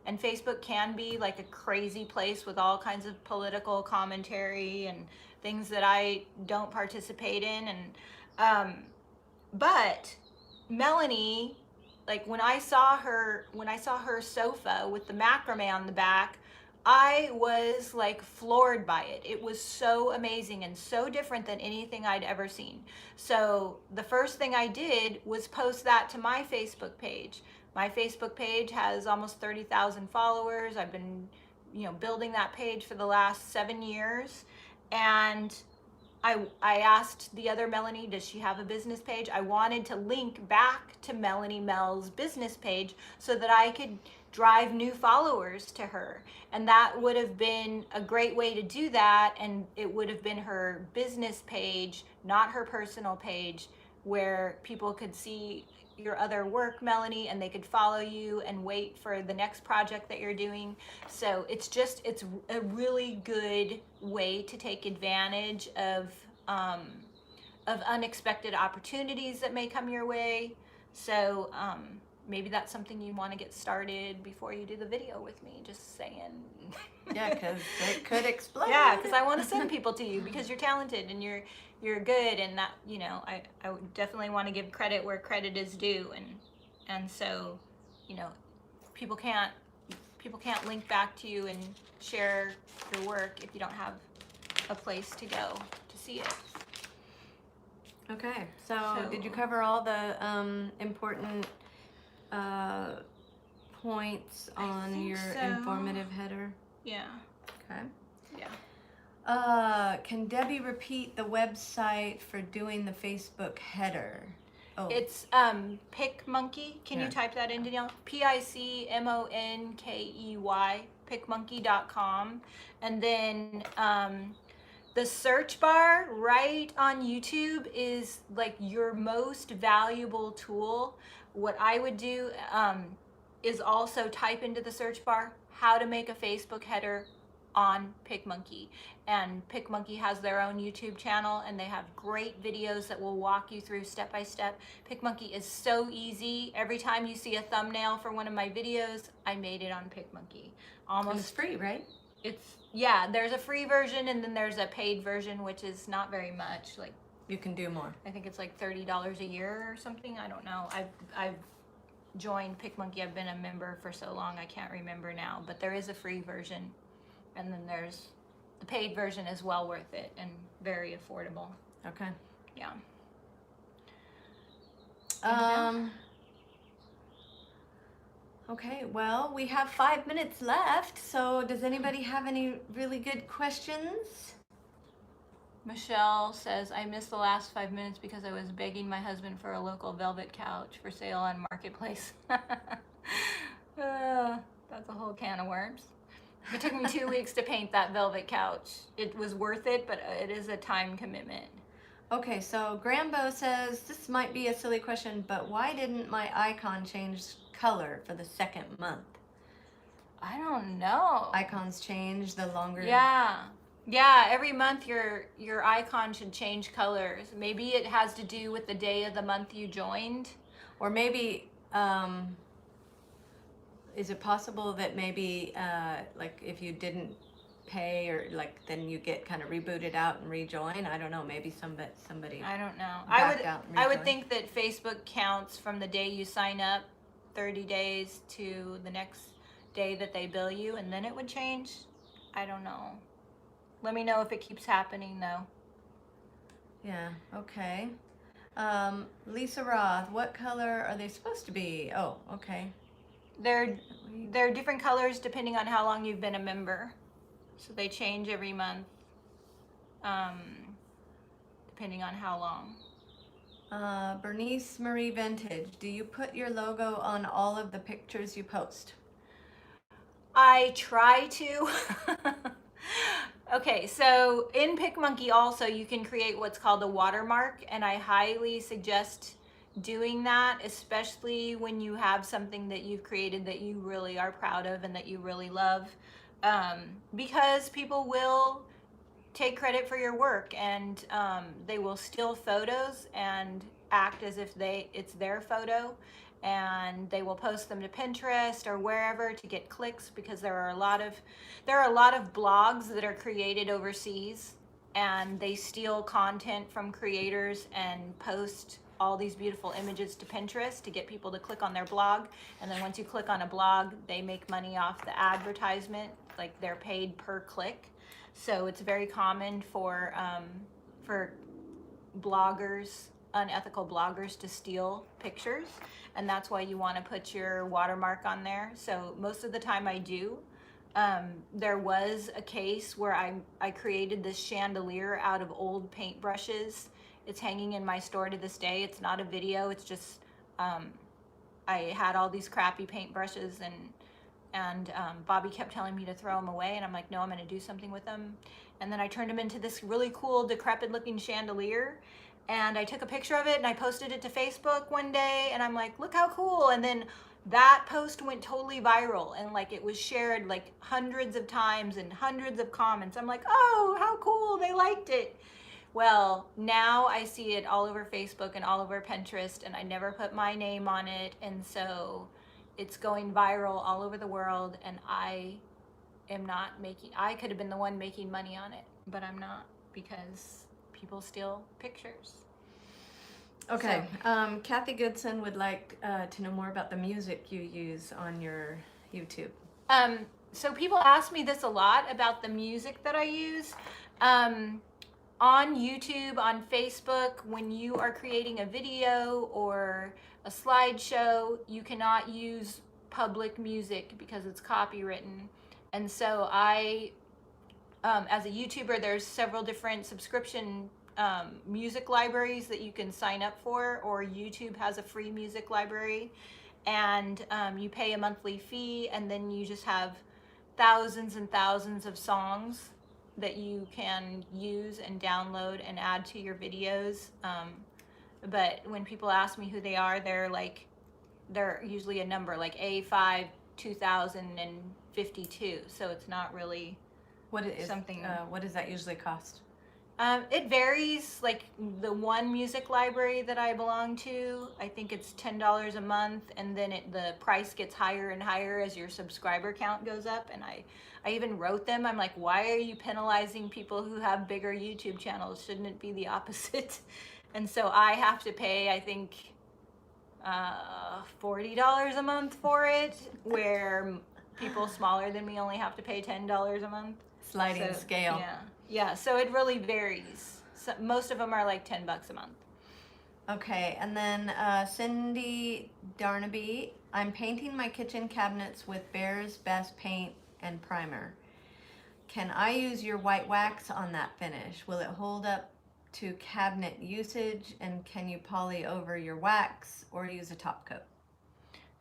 And Facebook can be like a crazy place with all kinds of political commentary and things that I don't participate in. And but Melanie, like when I saw her sofa with the macrame on the back, I was like floored by it. It was so amazing and so different than anything I'd ever seen. So the first thing I did was post that to my Facebook page. My Facebook page has almost 30,000 followers. I've been, building that page for the last 7 years. And I asked the other Melanie, does she have a business page? I wanted to link back to Melanie Mel's business page so that I could drive new followers to her. And that would have been a great way to do that. And it would have been her business page, not her personal page, where people could see your other work, Melanie, and they could follow you and wait for the next project that you're doing. So it's a really good way to take advantage of unexpected opportunities that may come your way. So maybe that's something you want to get started before you do the video with me, just saying. Yeah, because it could explode. Yeah, because I want to send people to you because you're talented and you're good, and that, I would definitely want to give credit where credit is due, and so, people can't link back to you and share your work if you don't have a place to go to see it. Okay, so did you cover all the important points on your informative header? Yeah. Okay. Yeah. Can Debbie repeat the website for doing the Facebook header? Oh, it's PickMonkey. Can you type that in, Danielle? PickMonkey, pickmonkey.com. And then the search bar right on YouTube is like your most valuable tool. What I would do is also type into the search bar how to make a Facebook header on PickMonkey. And PickMonkey has their own YouTube channel, and they have great videos that will walk you through step by step. PickMonkey is so easy. Every time you see a thumbnail for one of my videos, I made it on PickMonkey. And it's free, right? There's a free version, and then there's a paid version, which is not very much. Like, you can do more. I think it's like $30 a year or something. I don't know. joined PicMonkey. I've been a member for so long I can't remember now, but there is a free version, and then there's the paid version is well worth it and very affordable. Okay. Yeah. Okay, well, we have 5 minutes left, so does anybody have any really good questions? Michelle says, I missed the last 5 minutes because I was begging my husband for a local velvet couch for sale on Marketplace. That's a whole can of worms. It took me 2 weeks to paint that velvet couch. It was worth it, but it is a time commitment. Okay, so Grambo says, this might be a silly question, but why didn't my icon change color for the second month? I don't know. Icons change the longer... Yeah, every month your icon should change colors. Maybe it has to do with the day of the month you joined. Or maybe, is it possible that maybe, like, if you didn't pay, or like then you get kind of rebooted out and rejoin? I don't know, maybe somebody I don't know. I would think that Facebook counts from the day you sign up, 30 days to the next day that they bill you, and then it would change. I don't know. Let me know if it keeps happening though. Yeah, okay. Lisa Roth, what color are they supposed to be? Oh, okay. They're different colors depending on how long you've been a member. So they change every month, depending on how long. Bernice Marie Vintage, do you put your logo on all of the pictures you post? I try to. Okay, so in PicMonkey also you can create what's called a watermark, and I highly suggest doing that, especially when you have something that you've created that you really are proud of and that you really love, because people will take credit for your work, and they will steal photos and act as if it's their photo, and they will post them to Pinterest or wherever to get clicks, because there are a lot of blogs that are created overseas, and they steal content from creators and post all these beautiful images to Pinterest to get people to click on their blog, and then once you click on a blog, they make money off the advertisement, like they're paid per click. So it's very common for bloggers, unethical bloggers, to steal pictures, and that's why you want to put your watermark on there. So most of the time I do. There was a case where I created this chandelier out of old paintbrushes. It's hanging in my store to this day. It's not a video, it's just I had all these crappy paintbrushes, and Bobby kept telling me to throw them away, and I'm like, no, I'm gonna do something with them. And then I turned them into this really cool decrepit looking chandelier, and I took a picture of it and I posted it to Facebook one day, and I'm like, look how cool. And then that post went totally viral, and like it was shared like hundreds of times and hundreds of comments. I'm like, oh, how cool, they liked it. Well, now I see it all over Facebook and all over Pinterest, and I never put my name on it, and so it's going viral all over the world, and I could have been the one making money on it, but I'm not, because people steal pictures. Okay, so, Kathy Goodson would like to know more about the music you use on your YouTube. So people ask me this a lot about the music that I use. On YouTube, on Facebook, when you are creating a video or a slideshow, you cannot use public music because it's copywritten. And so as a YouTuber, there's several different subscription music libraries that you can sign up for, or YouTube has a free music library, and you pay a monthly fee, and then you just have thousands and thousands of songs that you can use and download and add to your videos. But when people ask me who they are, they're usually a number like A5 2052, so it's not really something. What does that usually cost? It varies. Like the one music library that I belong to, I think it's $10 a month, and then the price gets higher and higher as your subscriber count goes up. And I even wrote them. I'm like, why are you penalizing people who have bigger YouTube channels? Shouldn't it be the opposite? And so I have to pay, I think, $40 a month for it, where people smaller than me only have to pay $10 a month. Sliding scale. Yeah. So it really varies. So most of them are like $10 a month. Okay, and then Cindy Darnaby, I'm painting my kitchen cabinets with Bear's Best paint and primer. Can I use your white wax on that finish? Will it hold up to cabinet usage, and can you poly over your wax or use a top coat?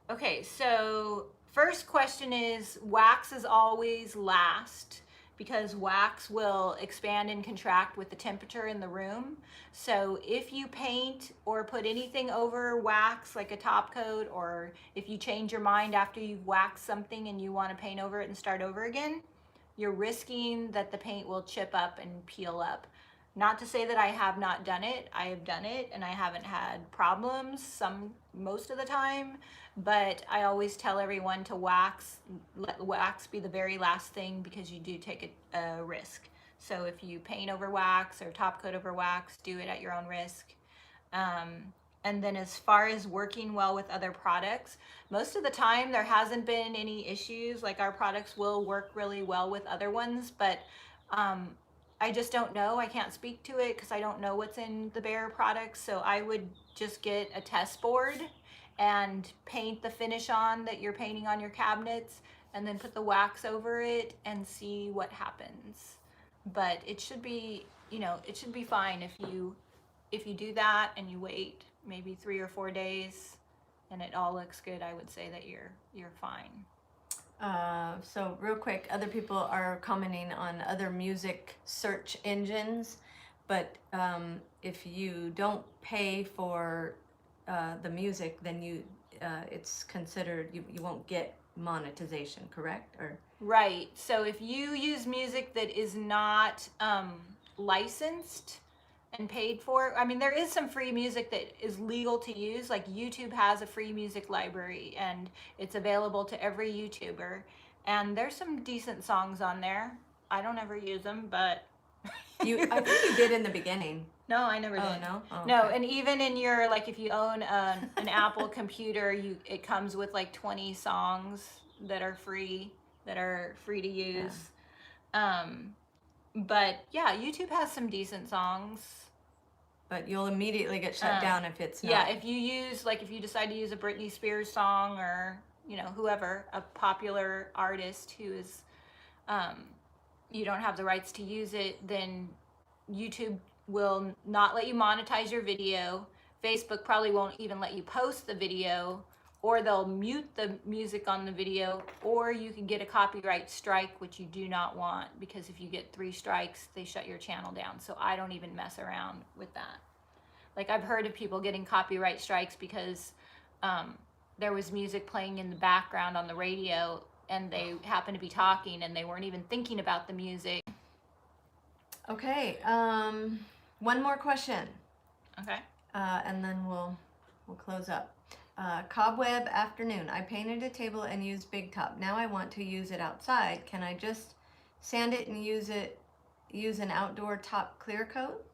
Okay, so first question is, wax is always last because wax will expand and contract with the temperature in the room. So if you paint or put anything over wax, like a top coat, or if you change your mind after you've waxed something and you want to paint over it and start over again, you're risking that the paint will chip up and peel up. Not to say that I have not done it. I have done it and I haven't had problems most of the time, but I always tell everyone to let wax be the very last thing, because you do take a risk. So if you paint over wax or top coat over wax, do it at your own risk. And then as far as working well with other products, most of the time there hasn't been any issues. Like, our products will work really well with other ones, but I just don't know. I can't speak to it because I don't know what's in the Bear products. So I would just get a test board and paint the finish on that you're painting on your cabinets, and then put the wax over it and see what happens. But it should be, it should be fine if you do that and you wait maybe 3 or 4 days and it all looks good. I would say that you're fine. So real quick, other people are commenting on other music search engines, but if you don't pay for the music, then it's considered, you won't get monetization, correct? Or right. So if you use music that is not licensed and paid for, I mean, there is some free music that is legal to use. Like, YouTube has a free music library and it's available to every YouTuber, and there's some decent songs on there. I don't ever use them, but I think you did in the beginning. No, I never did. Oh, no? Oh, no, okay. And even in your, like, if you own an Apple computer, it comes with like 20 songs that are free to use. Yeah. But yeah, YouTube has some decent songs. But you'll immediately get shut down if it's not. Yeah, if you decide to use a Britney Spears song, or whoever, a popular artist who is, you don't have the rights to use it, then YouTube will not let you monetize your video. Facebook probably won't even let you post the video, or they'll mute the music on the video, or you can get a copyright strike, which you do not want, because if you get 3 strikes, they shut your channel down. So I don't even mess around with that. Like, I've heard of people getting copyright strikes because there was music playing in the background on the radio, and they happened to be talking and they weren't even thinking about the music. Okay, one more question. Okay. And then we'll close up. Cobweb afternoon. I painted a table and used Big Top. Now I want to use it outside. Can I just sand it and use an outdoor top clear coat?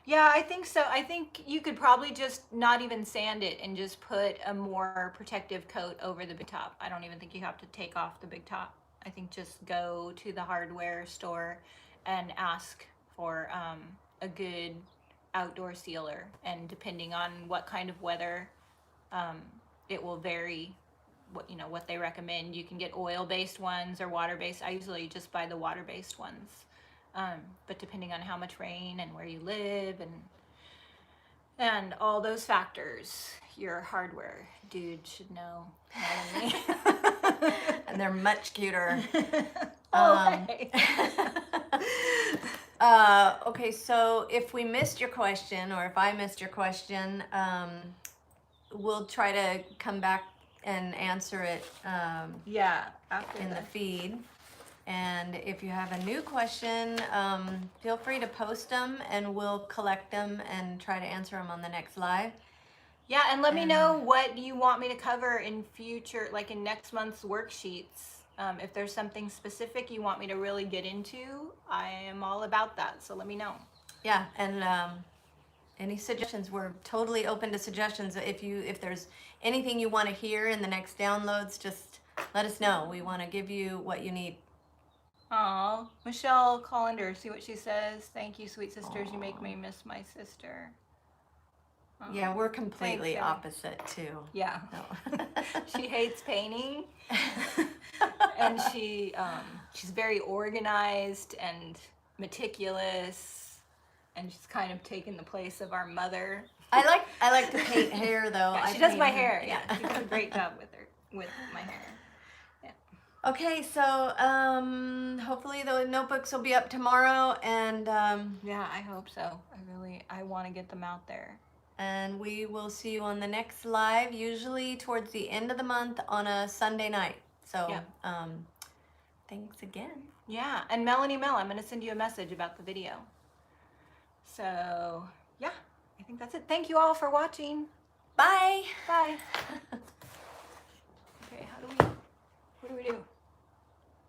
Yeah, I think so. I think you could probably just not even sand it and just put a more protective coat over the Big Top. I don't even think you have to take off the Big Top. I think just go to the hardware store and ask for a good outdoor sealer, and depending on what kind of weather, it will vary what they recommend. You can get oil-based ones or water-based. I usually just buy the water-based ones, but depending on how much rain and where you live and all those factors, your hardware dude should know more than me. And they're much cuter. Okay. Okay, so if we missed your question, or if I missed your question, we'll try to come back and answer it Yeah, after in the feed. And if you have a new question, feel free to post them and we'll collect them and try to answer them on the next live. Yeah, and let me know what you want me to cover in future, like in next month's worksheets. If there's something specific you want me to really get into, I am all about that. So let me know. Yeah, and Any suggestions? We're totally open to suggestions. If there's anything you want to hear in the next downloads, just let us know. We want to give you what you need. Aw, Michelle Collender, see what she says. Thank you, sweet sisters. You make me miss my sister. Aw. Yeah, we're completely Thanks, opposite too. Yeah. No. She hates painting, and she's very organized and meticulous, and she's kind of taken the place of our mother. I like to paint hair though. Yeah, I she does paint my hair. Yeah, Yeah. she does a great job with my hair. Okay, so hopefully the notebooks will be up tomorrow, and Yeah, I hope so. I want to get them out there. and we will see you on the next live, usually towards the end of the month on a Sunday night. So Yeah. thanks again. Yeah, and Melanie Mel, I'm going to send you a message about the video. So, yeah, I think that's it. Thank you all for watching. Bye. Bye. Okay, what do we do?